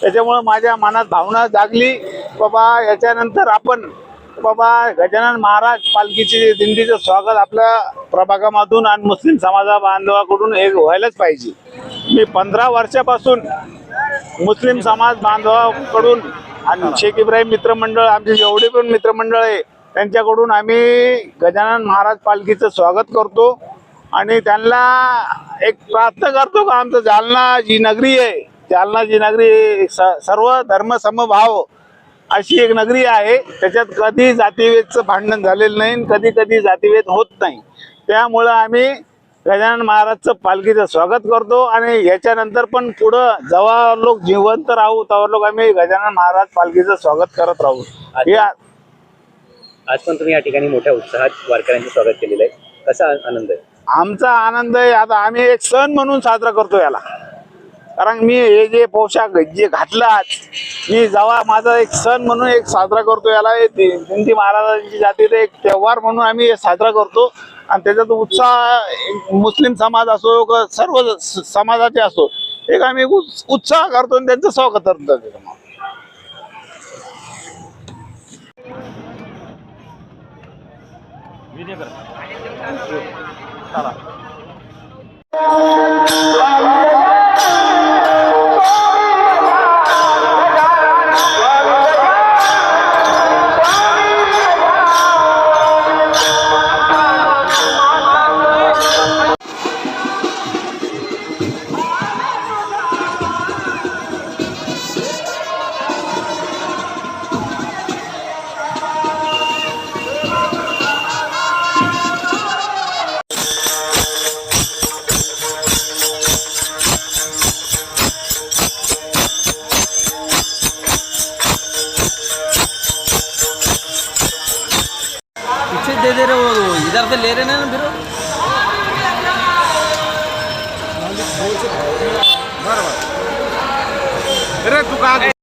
त्याच्यामुळे माझ्या मनात भावना जागली बाबा याच्यानंतर आपण बाबा गजानन महाराज पालखीचे दिंडीचं स्वागत आपल्या प्रभागामधून आणि मुस्लिम समाजा बांधवाकडून हे व्हायलाच पाहिजे. मी 15 वर्षापासून मुस्लिम समाज बांधवाकडून आणि शेख इब्राहिम मित्रमंडळ आमचे जेवढे पण मित्रमंडळ आहे त्यांच्याकडून आम्ही गजानन महाराज पालखीचं स्वागत करतो आणि त्यांना एक प्रार्थना करतो का आमचं जालना जी नगरी आहे, जालना जी नगरी सर्व धर्म समभाव अशी एक नगरी आहे. त्याच्यात कधी जातीभेदचं भांडण झालेलं नाही, कधी कधी जातीभेद होत नाही. त्यामुळं आम्ही गजानन महाराजचं पालखीचं स्वागत करतो आणि याच्यानंतर पण पुढं जेव्हा लोक जिवंत राहू तेव्हा लोक आम्ही गजानन महाराज पालखीचं स्वागत करत राहू. आज पण तुम्ही या ठिकाणी मोठ्या उत्साहात वारकऱ्यांचं स्वागत केलेलं आहे, कसा आनंद आहे? आमचा आनंद आहे. आता आम्ही एक सण म्हणून साजरा करतो याला, कारण मी हे जे पोशाख जे घातला मी जेव्हा माझा एक सण म्हणून एक साजरा करतो याला, दिंडी महाराजांची जातीचा एक त्योहार म्हणून आम्ही साजरा करतो आणि त्याच्यात उत्साह मुस्लिम समाज असो सर्व समाजाचे असो एक आम्ही उत्साह करतो आणि त्यांचं स्वागत करतो. दे दे रहे वो इधर से ले रहे ना फिर बरोबर.